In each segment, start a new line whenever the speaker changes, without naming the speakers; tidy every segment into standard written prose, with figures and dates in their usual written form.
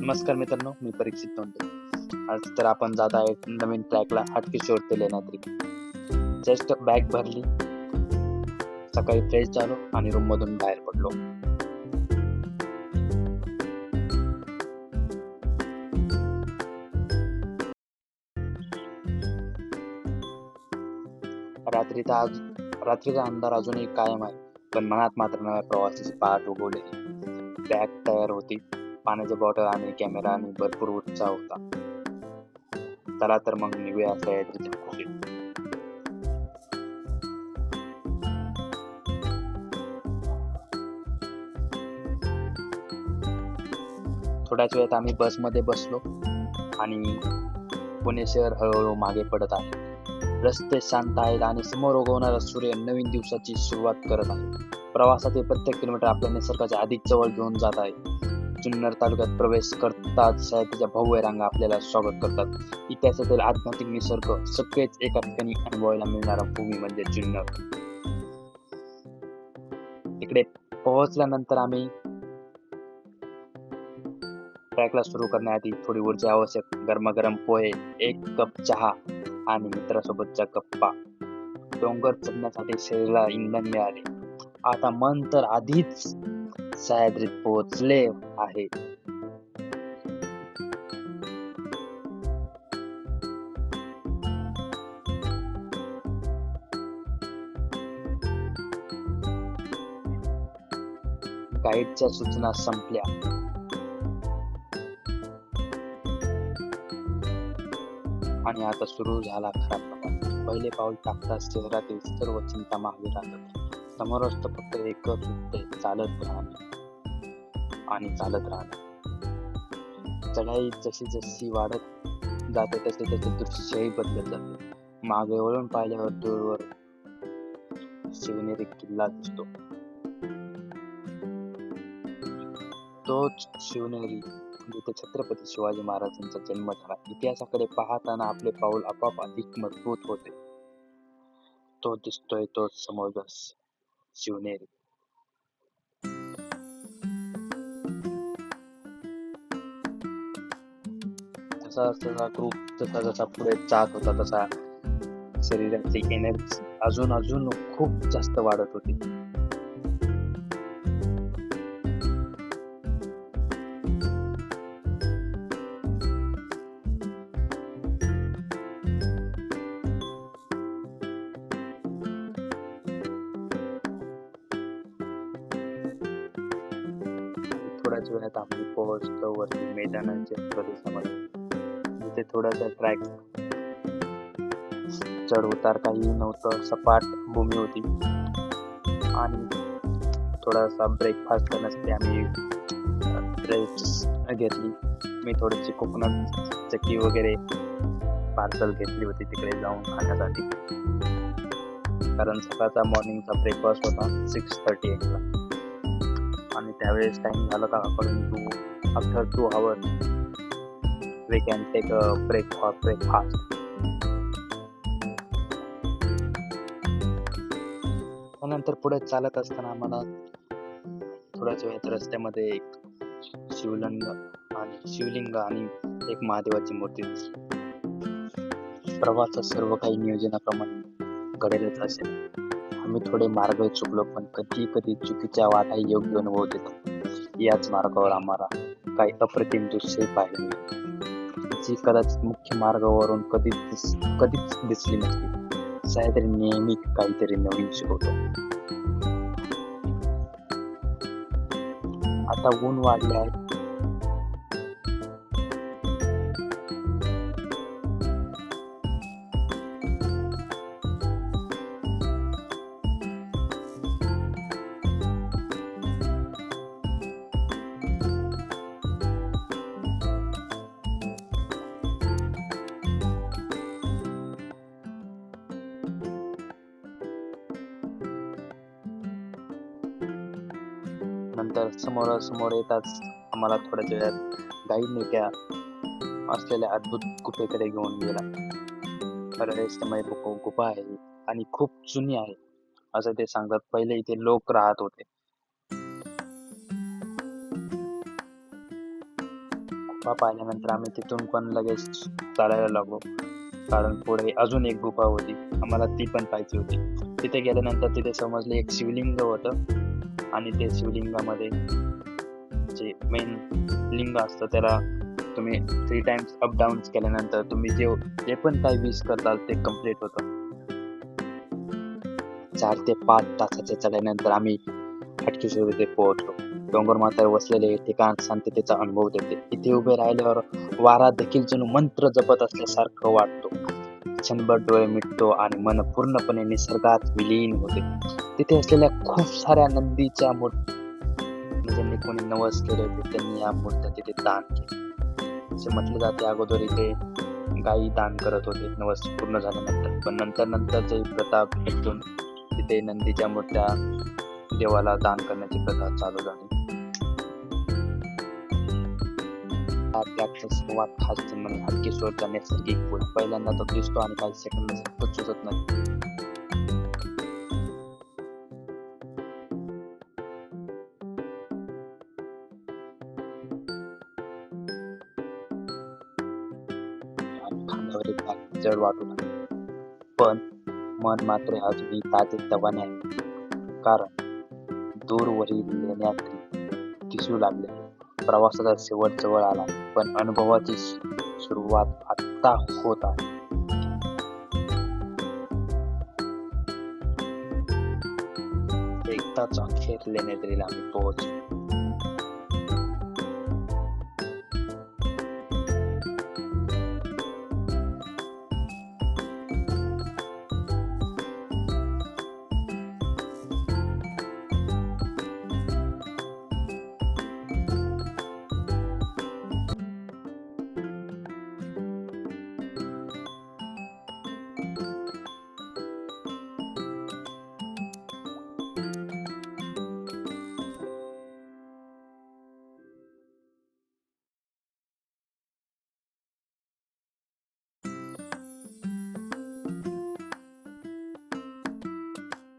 नमस्कार मित्रांनो, मी परीक्षित तोंडे. आज तर आपण जात आहे नवीन ट्रॅकला 8 किशोर ते लेण्याद्री. जस्ट बॅग भरली, सकाळी फ्रेश झालो आणि रूम मधून बाहेर पडलो. रात्रीचा अंधार अजूनही कायम आहे, पण मनात मात्र नव्या प्रवासाची पहाट उगवलेली. बॅग तयार होती, पाण्याची बॉटल आणि कॅमेरा आणि भरपूर उत्साह होता. चला तर मग निघूया सह्याद्रीच्या खोलीत. थोड्याच वेळात आम्ही बसमध्ये बसलो आणि पुणे शहर हळूहळू मागे पडत आहे. रस्ते शांत आहेत आणि समोर उगवणारा सूर्य नवीन दिवसाची सुरुवात करत आहे. प्रवासातील प्रत्येक किलोमीटर आपल्या निसर्गाच्या अधिक जवळ घेऊन जात आहे. जुन्नर तालुक्यात प्रवेश करताच सह्याद्रीच्या भव्य रांगा आपल्याला स्वागत करतात. इतिहासातील आध्यात्मिक निसर्ग सगळेच एका ठिकाणी अनुभवायला मिळणारा भूमी म्हणजे जुन्नर. इकडे पोहोचल्यानंतर आम्ही ट्रॅकला सुरू करण्याआधी थोडी ऊर्जा आवश्यक. गरमागरम पोहे, एक कप चहा आणि मित्रासोबतच्या गप्पा. डोंगर चढण्यासाठी शरीराला इंधन मिळाले. आता मन तर आधीच सह्याद्रीत पोहोचले आहे. गाईडच्या सूचना संपल्या. आणि आता सुरू झाला खरा प्रवास. पहिले पाऊल टाकताच शहरातील सर्व चिंता मागे राहतात. समोरच तर फक्त एकच सुटते, चालत राहणे आणि चालत राहणे. चढाई जशी जशी वाढत जाते तसे तसे दृश्यही बदलत जाते. मागे वळून पाहिल्यावर दूरवर शिवनेरी किल्ला दिसतो. तोच शिवनेरी जिथे छत्रपती शिवाजी महाराजांचा जन्म झाला. इतिहासाकडे पाहताना आपले पाऊल आपोआप अधिक मजबूत होते. तो दिसतोय तो समोर शिवनेरी. जसा जसा पुढे जात होता तसा शरीराची एनर्जी अजून खूप जास्त वाढत होती. थोड्याच वेळात आम्ही पोहोचलो वरती मैदानाच्या प्रदेशामध्ये. तिथे थोडासा ट्रॅक, चढ उतार काही नव्हतं, सपाट भूमी होती. आणि थोडासा ब्रेकफास्ट करण्यासाठी आम्ही ब्रेड घेतली. मी थोडीशी कोकोनट चक्की वगैरे पार्सल घेतली होती तिकडे जाऊन खाण्यासाठी, कारण सकाळचा मॉर्निंगचा ब्रेकफास्ट होता 6:30 ला. आणि त्यावेळेस टाइम झाला होता according to after 2 hours we can take a break for breakfast. त्यानंतर पुढे चालत असताना आम्हाला थोड्याच वेळात रस्त्यामध्ये एक शिवलिंग आणि एक महादेवाची मूर्ती दिसली. प्रवासात सर्व काही नियोजनाप्रमाणे घडेलच असेल. आम्ही थोडे मार्ग चुकलो, पण कधी कधी चुकीच्या वाटाही योग्य अनुभव देतात. याच मार्गावर आम्हाला काही अप्रतिम दृश्य पाहिले, जी कदाचित मुख्य मार्गावरून कधीच दिसली नसती. सह्याद्री नेहमी काहीतरी नवीन शिकवतो. आता ऊन वाढले आहे. नंतर समोर येताच आम्हाला थोड्याच वेळात गाईडने त्या असलेल्या अद्भुत गुफेकडे घेऊन गेला. रहस्यमय गुफा आहे आणि खूप जुनी आहे असं ते सांगतात. पहिले इथे लोक राहत होते. गुफा पाहिल्यानंतर आम्ही तिथून पण लगेच चालायला लागलो, कारण पुढे अजून एक गुफा होती, आम्हाला ती पण पाहायची होती. तिथे गेल्यानंतर तिथे समजले एक शिवलिंग होतं आणि ते शिवलिंगामध्ये जे मेन लिंग असतं त्याला तुम्ही 3 टाइम्स अप डाऊन केल्यानंतर तुम्ही जे पण काही विश करताल ते कम्प्लीट होतं. 4 ते 5 तासाच्या चढाईनंतर आम्ही हटकेश्वर येथे पोहोचलो. डोंगर माथ्यावर वसलेले हे ठिकाण शांततेचा अनुभव देते. इथे उभे राहिल्यावर वारा देखील जणू मंत्र जपत असल्यासारखं वाटतो. क्षणभर डोळे मिटतो आणि मन पूर्णपणे निसर्गात विलीन होते. तिथे असलेल्या खूप साऱ्या नंदीच्या ज्यांनी कोणी नवस केले होते त्यांनी या मूर्त्या तिथे दान केले. असे म्हटले जाते अगोदर इथे गायी दान करत होते नवस पूर्ण झाल्यानंतर, पण नंतर प्रथा बदलून तिथे नंदीच्या मूर्त्या देवाला दान करण्याची प्रथा चालू झाली. त्याचा सर्वात खास म्हणजे हटकेश्वरचा नैसर्गिक पूल पहिल्यांदा तो दिसतो आणि काही सेकंद सुचत नाही. खांद्यावरील भार जड वाटू लागले, पण मन मात्र अजूनही ताजेतवाने आहे, कारण दूरवरील लेण्याद्री दिसू लागले. प्रवासाचा शेवट जवळ आला, पण अनुभवाची सुरुवात आत्ता होत आहे. एकदाच अखेर लेण्याद्रीला आम्ही पोहोचलो.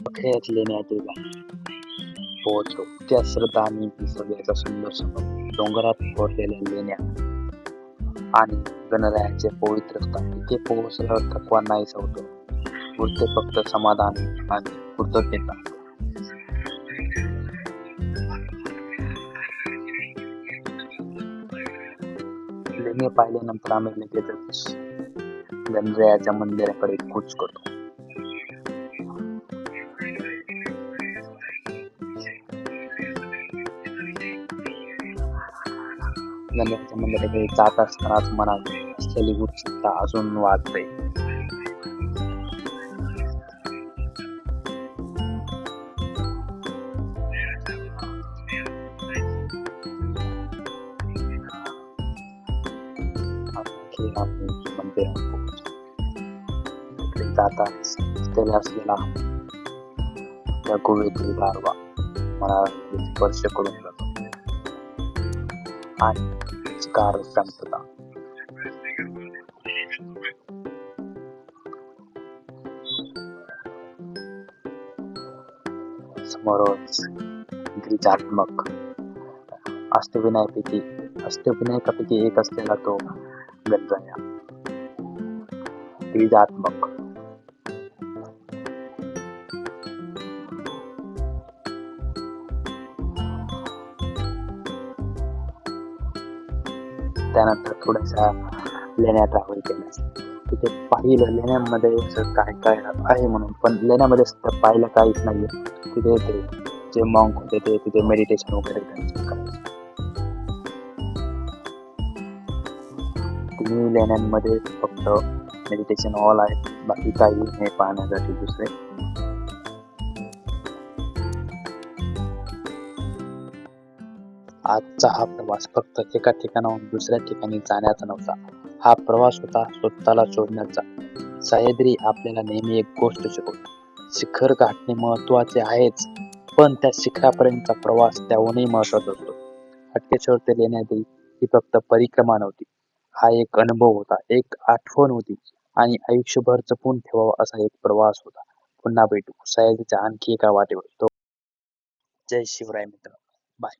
अखेर लेण्याद्रीला पोहोचलो. त्या श्रद्धा आणि निसर्गाचा सुंदर समोर डोंगरात कोरलेल्या लेण्या आणि गणरायाचे पवित्र स्थान. इथे पोहोचल्यावर थकवा नाहीसा होतो, उरते फक्त समाधान आणि कृतज्ञता. लेणी पाहिल्यानंतर आम्ही लगेचच गणरायाच्या मंदिराकडे कूच करतो. गणरायाच्या मंदिराकडे जात असतानाच मनात असलेली उत्सुकता अजून वाढते. आम्ही मंदिरात पोहोचलो. तिकडे जाताच तिथे असलेला त्या गुहेतील गारवा मला स्पर्श करून जातो आणि गार शांतता. समोरच गिरिजात्मक अष्टविनायकापैकी एक असलेला तो गणराया. गिरिजात्मक त्यानंतर थोड्याशा लेण्या ट्रॅव्हल केल्या. तिथे पाहिलं लेण्यांमध्ये काय काय आहे म्हणून, पण लेण्यामध्ये पाहिलं काहीच नाहीये. तिथे ते जे मॉन्क होते ते तिथे मेडिटेशन वगैरे करायचे. तिन्ही लेण्यांमध्ये फक्त मेडिटेशन हॉल आहे, बाकी काही नाही पाहण्यासाठी दुसरे. आजचा हा प्रवास फक्त एका ठिकाणाहून दुसऱ्या ठिकाणी जाण्याचा नव्हता. हा प्रवास होता स्वतःला शोधण्याचा. सह्याद्री आपल्याला नेहमी एक गोष्ट शिकवते, शिखर गाठणे महत्वाचे आहेच, पण त्या शिखरापर्यंतचा प्रवास त्याहूनही महत्वाचा असतो. हटकेश्वर ते लेण्याद्री ही फक्त परिक्रमा नव्हती, हा एक अनुभव होता, एक आठवण होती आणि आयुष्यभर जपून ठेवावा असा एक प्रवास होता. पुन्हा भेटू सह्याद्रीच्या आणखी एका वाटेवर. जय शिवराय मित्र, बाय.